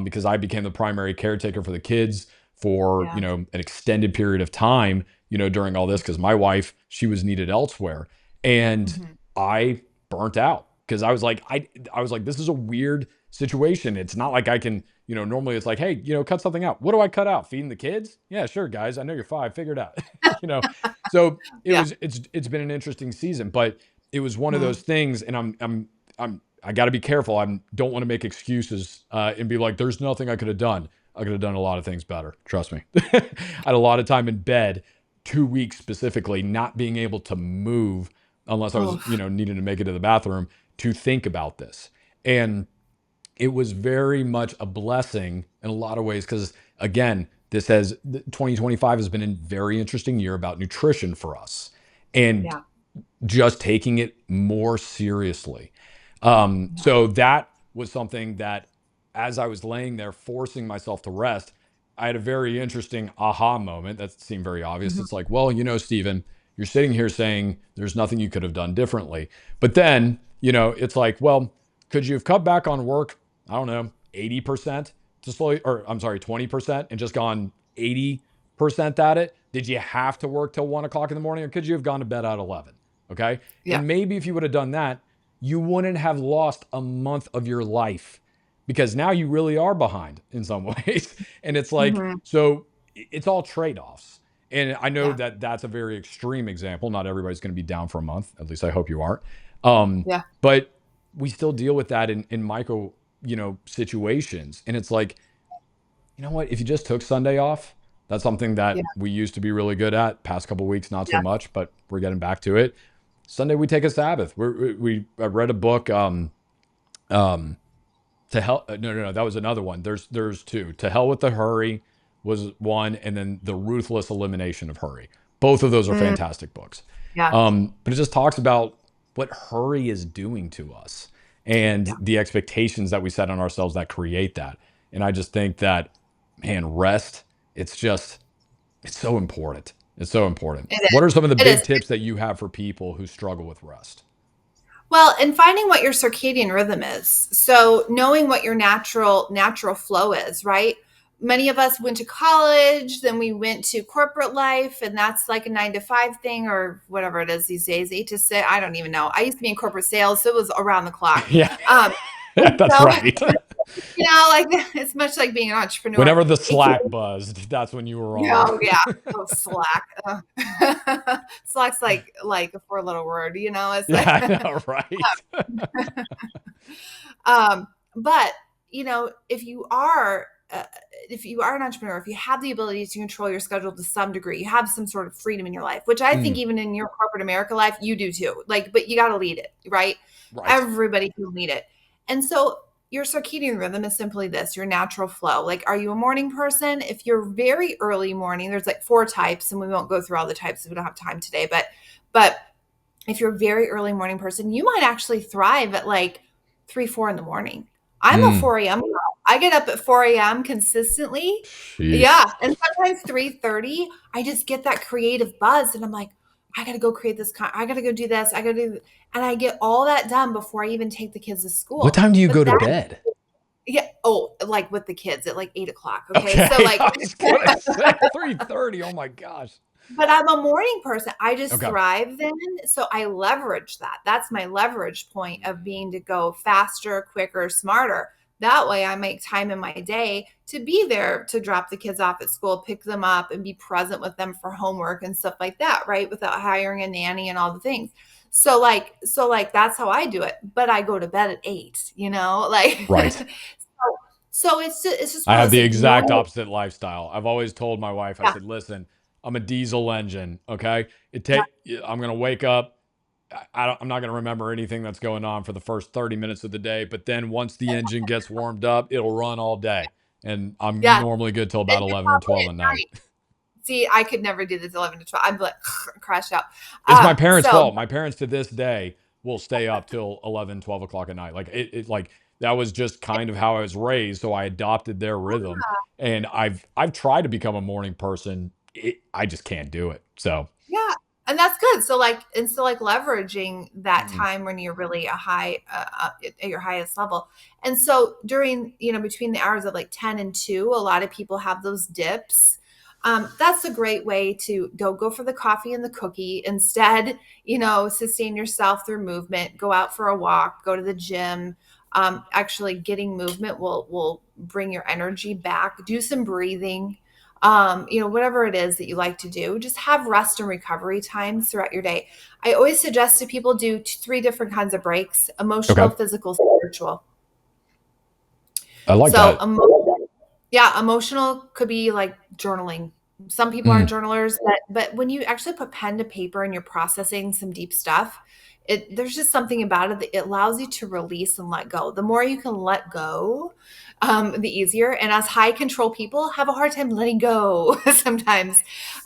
because I became the primary caretaker for the kids for Yeah. an extended period of time. During all this because my wife she was needed elsewhere, and Mhm. I burnt out because I was like, this is a weird situation. It's not like I can, normally it's like, hey, cut something out. What do I cut out? Feeding the kids? Yeah, sure, guys. I know you're 5. Figure it out. you know. So Yeah. it's been an interesting season, but it was one of Mhm. those things, and I'm I got to be careful. I don't want to make excuses and be like, there's nothing I could have done. I could have done a lot of things better. Trust me. I had a lot of time in bed, 2 weeks specifically, not being able to move unless I was, Oh, needing to make it to the bathroom to think about this. And it was very much a blessing in a lot of ways because, again, 2025 has been a very interesting year about nutrition for us. And yeah. just taking it more seriously. Yeah. So that was something that, as I was laying there forcing myself to rest, I had a very interesting aha moment that seemed very obvious. Mhm. It's like, well, Stephen, you're sitting here saying there's nothing you could have done differently. But then, it's like, well, could you have cut back on work? I don't know, 80% to slowly, or I'm sorry, 20% and just gone 80% at it? Did you have to work till 1 o'clock in the morning or could you have gone to bed at 11? Okay. Yeah. And maybe if you would have done that, you wouldn't have lost a month of your life because now you really are behind in some ways. And it's like, Mhm. so it's all trade offs. And I know Yeah. that that's a very extreme example. Not everybody's going to be down for a month. At least I hope you aren't. Yeah. But we still deal with that in micro, situations. And it's like, you know what? If you just took Sunday off, that's something Yeah. that we used to be really good at. Past couple weeks, not so Yeah. much, but we're getting back to it. Sunday we take a Sabbath. I read a book. Um, to hell. No. That was another one. There's two. To hell with the hurry was one, and then the ruthless elimination of hurry. Both of those are Mm, fantastic books. yeah. But it just talks about what hurry is doing to us and Yeah. the expectations that we set on ourselves that create that. And I just think that, man, rest. It's just it's so important. It's so important. It What is. are some of the It is. big tips that you have for people who struggle with rest? Well, and finding what your circadian rhythm is. So knowing what your natural flow is, right? Many of us went to college, then we went to corporate life, and that's like a 9 to 5 thing or whatever it is these days, 8 to 6. I don't even know. I used to be in corporate sales, so it was around the clock. Yeah, Um, that's so right. like it's much like being an entrepreneur. Whenever the It can, Slack buzzed, that's when you were on. oh yeah, oh Slack. Slack's like a four-letter word, It's Yeah, like I know, right? Um, but if you are an entrepreneur, if you have the ability to control your schedule to some degree, you have some sort of freedom in your life, which I think Mm, even in your corporate America life, you do too. Like, but you got to lead it, right? right. Everybody can lead it. And so your circadian rhythm is simply this, your natural flow. Like, are you a morning person? If you're very early morning, there's like 4 types, and we won't go through all the types if we don't have time today, but if you're a very early morning person, you might actually thrive at like 3, 4 in the morning. I'm a Mm, 4 a.m. girl. I get up at 4 a.m. consistently. jeez. Yeah. And sometimes 3:30, I just get that creative buzz and I'm like, I gotta go create this. I gotta go do this. I gotta do, and I get all that done before I even take the kids to What school. time do you go But to that, bed? yeah. Oh, like with the kids at like 8 o'clock. Okay. So Okay, like, I was gonna say 3:30. Oh my gosh. but I'm a morning person. I just Okay. thrive then. So I leverage that. That's my leverage point of being to go faster, quicker, smarter. That way I make time in my day to be there to drop the kids off at school, pick them up and be present with them for homework and stuff like that, right? Without hiring a nanny and all the things. So like that's how I do it. But I go to bed at 8, like Right. so it's just I one of have those the things. exact opposite lifestyle. I've always told my wife, I Yeah. said, listen, I'm a diesel engine. Okay. Yeah. I'm going to wake up. I'm not going to remember anything that's going on for the first 30 minutes of the day. But then once the engine gets warmed up, it'll run all day. And I'm Yeah. normally good till And about you're 11 or probably 12 at at night. night. See, I could never do this 11 to 12. I'm like crash out. It's my parents' So fault. My parents to this day will stay up till 11, 12 o'clock at night. Like like that was just kind of how I was raised. So I adopted their rhythm and I've tried to become a morning person. I just can't do it. So, yeah, and that's good. So like leveraging that mm, time when you're really at your highest level. And so during, between the hours of like 10 and 2, a lot of people have those dips. That's a great way to go for the coffee and the cookie. Instead, sustain yourself through movement, go out for a walk, go to the gym. Actually getting movement will bring your energy back. Do some breathing. whatever it is that you like to do, just have rest and recovery times throughout your day. I always suggest to people do three different kinds of breaks: emotional, Okay. physical, spiritual. I like So, that. yeah, emotional could be like journaling. Some people aren't Mm. journalers, but when you actually put pen to paper and you're processing some deep stuff, there's just something about it that it allows you to release and let go. The more you can let go, the easier. And as high control people have a hard time letting go sometimes.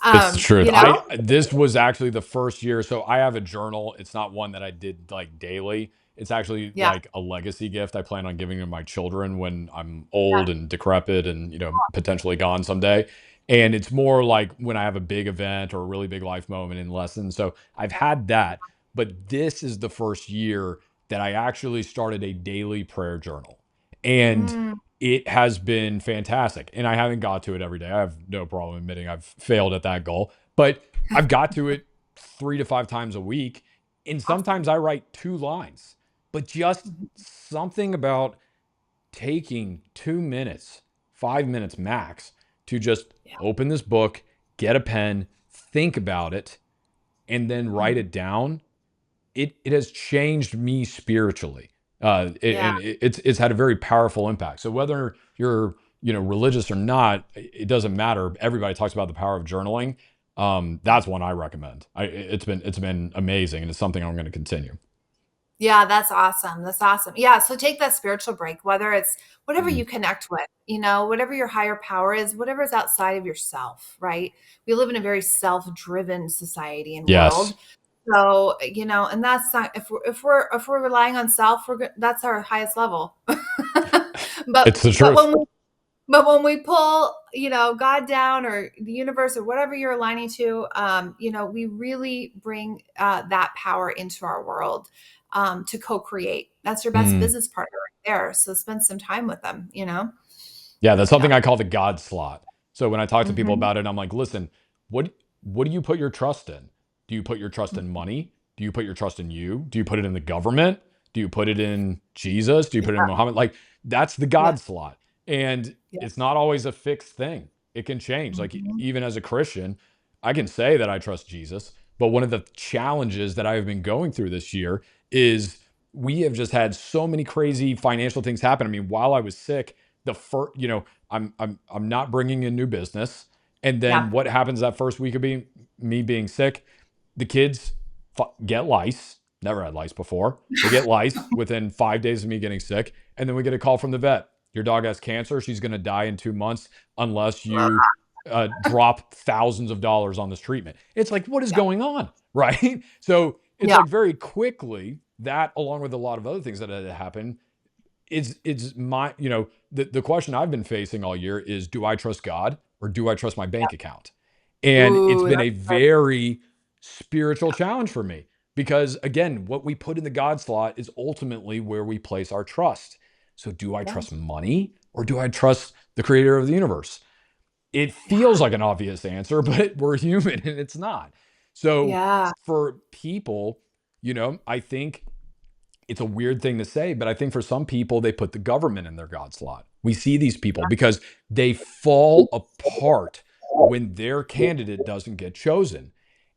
It's the truth. You know? This was actually the first year. So I have a journal. It's not one that I did like daily. It's actually Yeah. like a legacy gift I plan on giving to my children when I'm Yeah. old and decrepit and, potentially gone someday. And it's more like when I have a big event or a really big life moment in lessons. So I've had that, but this is the first year that I actually started a daily prayer journal. And Mm, it has been fantastic. And I haven't got to it every day. I have no problem admitting I've failed at that goal, but I've got to it 3 to 5 times a week. And sometimes awesome. I write 2 lines, but just Mhm. something about taking 2 minutes, 5 minutes max to just Yeah. open this book, get a pen, think about it, and then write Mhm. it down. It has changed me spiritually, Yeah. and it's had a very powerful impact. So whether you're religious or not, it doesn't matter. Everybody talks about the power of journaling. Yeah. That's one I recommend. It's been amazing, and it's something I'm going to continue. Yeah, that's awesome. That's awesome. Yeah, so take that spiritual break, whether it's whatever Mm. you connect with, whatever your higher power is, whatever is outside of yourself, right? We live in a very self-driven society and Yes, world. So, and that's not if we're relying on self, that's our highest level. But it's the but truth. when we pull, God down or the universe or whatever you're aligning to, we really bring that power into our world to co-create. That's your best Mm. business partner right there. So spend some time with them. Yeah, that's something Yeah. I call the God slot. So when I talk to people Hmm. about it, I'm like, listen, what what do you put your trust in? Do you put your trust in money? Do you put your trust in you? Do you put it in the government? Do you put it in Jesus? Do you put it in Yeah. Muhammad? Like that's the Yeah. God slot. And Yeah. it's not always a fixed thing. It can change. Like Hmm. even as a Christian, I can say that I trust Jesus, but one of the challenges that I have been going through this year is we have just had so many crazy financial things happen. I mean, while I was sick, the first, I'm not bringing in new business. And then Yeah. what happens that first week of me being sick? The kids get lice. Never had lice before. They get lice within 5 days of me getting sick, and then we get a call from the vet. Your dog has cancer. She's going to die in 2 months unless you drop thousands of dollars on this treatment. It's like, what is Yeah. going on, right? So it's Yeah. like very quickly that, along with a lot of other things that had happened, it's my the question I've been facing all year is, do I trust God or do I trust my bank account? And it's Ooh, been that's a good. very spiritual challenge for me because again, what we put in the God slot is ultimately where we place our trust. So do I Yeah. trust money or do I trust the creator of the universe? It feels like an obvious answer, but we're human and it's not. So Yeah. for people, I think it's a weird thing to say, but I think for some people, they put the government in their God slot. We see these people because they fall apart when their candidate doesn't get chosen.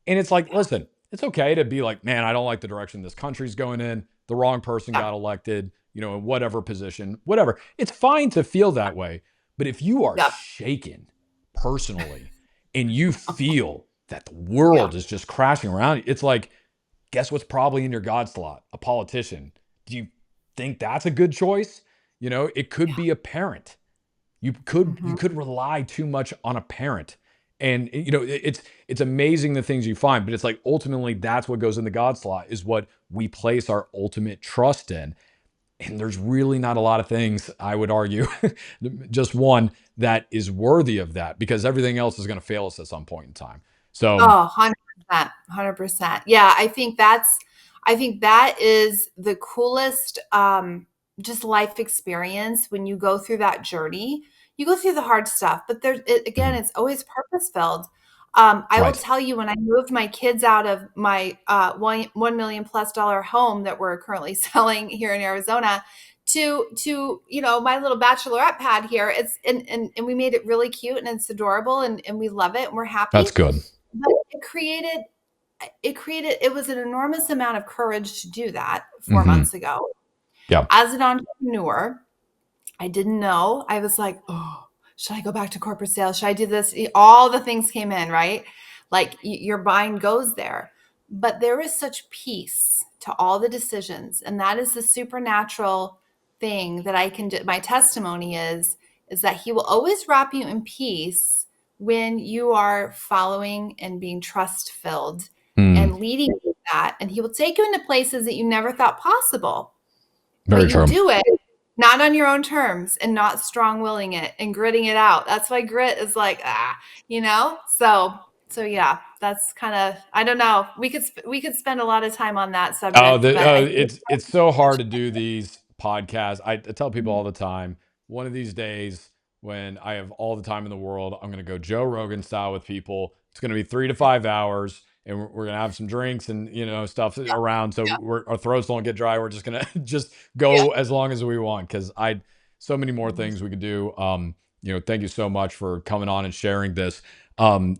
And it's like, Yeah. listen, it's okay to be like, man, I don't like the direction this country's going in. The wrong person Yeah. got elected, in whatever position, whatever. It's fine to feel that way. But if you are Yeah. shaken personally and you feel that the Yeah. world is just crashing around you, it's like, guess what's probably in your God slot? A politician. Do you think that's a good choice? It could be a parent. You Hmm. could rely too much on a parent. And it's amazing the things you find, but it's like ultimately that's what goes in the God slot is what we place our ultimate trust in. And there's really not a lot of things, I would argue, just one that is worthy of that because everything else is going to fail us at some point in time. So, Oh, 100%, 100%. Yeah, I think that is the coolest, just life experience when you go through that journey. You go through the hard stuff, but again, mm, it's always purpose filled. I will right. tell you when I moved my kids out of my $1 million plus home that we're currently selling here in Arizona to my little bachelorette pad here. It's and we made it really cute and it's adorable and we love it and we're happy. That's good. But it was an enormous amount of courage to do that 4 Hmm. months ago. Yeah. As an entrepreneur, I didn't know. I was like, oh, should I go back to corporate sales? Should I do this? All the things came in, right? Like your mind goes there. But there is such peace to all the decisions. And that is the supernatural thing that I can do. My testimony is that he will always wrap you in peace when you are following and being trust filled Mm, and leading with that. And he will take you into places that you never thought possible, but very you true. do it not on your own terms and not strong willing it and gritting it out. That's why grit is like, so yeah, that's kind of, I don't know. We could spend a lot of time on that Oh, subject, but I think it's so hard to do these podcasts. I tell people all the time, one of these days when I have all the time in the world, I'm going to go Joe Rogan style with people. It's going to be 3 to 5 hours, and we're going to have some drinks and stuff around, so yeah, our throats don't get dry. We're just going to just yeah, go as long as we want because I so many more yeah. things we could do. Thank you so much for coming on and sharing this.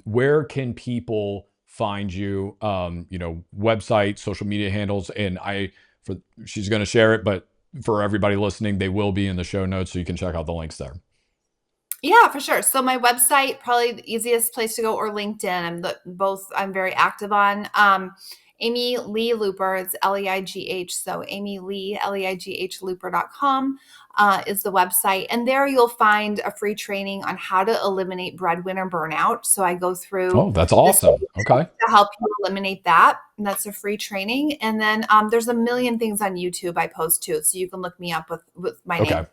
Where can people find you? Website, social media handles, and for she's going to share it, but for everybody listening, they will be in the show notes, so you can check out the links there. Yeah, for sure. So my website, probably the easiest place to go, or LinkedIn. I'm very active on. Amy Lee Looper, it's Leigh. So Amy Lee, Leigh Looper.com is the website. And there you'll find a free training on how to eliminate breadwinner burnout. So I go through Oh, that's this awesome. Okay. to help you eliminate that. And that's a free training. And then there's a million things on YouTube I post too. So you can look me up with my Okay. name.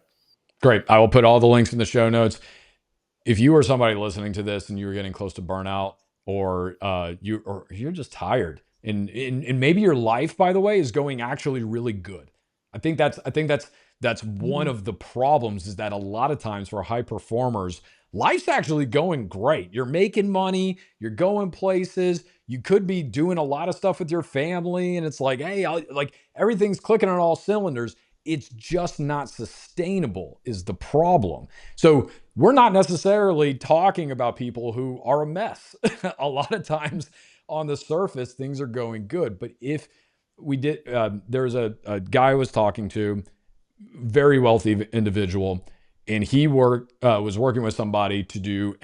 Great. I will put all the links in the show notes. If you are somebody listening to this and you're getting close to burnout, or you're just tired, and maybe your life, by the way, is going actually really good. I think that's one Mhm. of the problems, is that a lot of times for high performers, life's actually going great. You're making money, you're going places, you could be doing a lot of stuff with your family, and it's like, hey, like everything's clicking on all cylinders. It's just not sustainable is the problem. So we're not necessarily talking about people who are a mess. A lot of times on the surface, things are going good. But if we did, there's a guy I was talking to, very wealthy individual, and he was working with somebody to do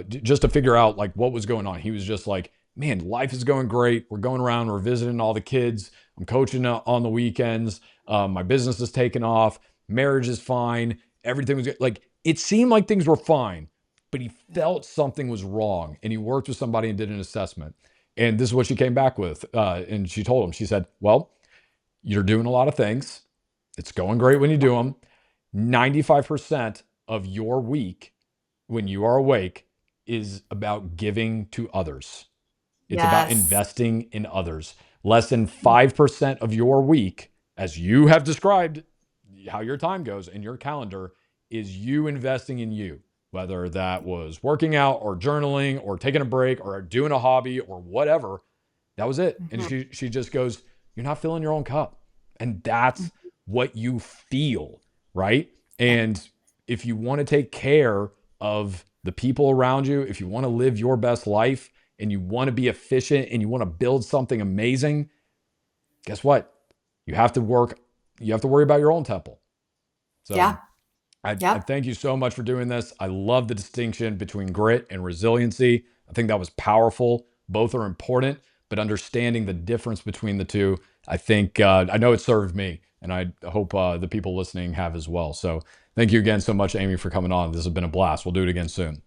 just to figure out like what was going on. He was just like, man, life is going great. We're going around, we're visiting all the kids. I'm coaching on the weekends. My business is taking off. Marriage is fine. Everything was good. Like it seemed like things were fine, but he felt something was wrong. And he worked with somebody and did an assessment. And this is what she came back with. And she told him, she said, well, you're doing a lot of things. It's going great when you do them. 95% of your week when you are awake is about giving to others. It's about Yes. investing in others. Less than 5% of your week, as you have described how your time goes in your calendar, is you investing in you. Whether that was working out or journaling or taking a break or doing a hobby or whatever, that was it. And Mhm. she just goes, you're not filling your own cup. And that's what you feel, right? And if you want to take care of the people around you, if you want to live your best life and you want to be efficient and you want to build something amazing, guess what? You have to work, you have to worry about your own temple. So Yeah. I Yep. thank you so much for doing this. I love the distinction between grit and resiliency. I think that was powerful. Both are important, but understanding the difference between the two, I think, I know it served me, and I hope the people listening have as well. So thank you again so much, Amy, for coming on. This has been a blast. We'll do it again soon.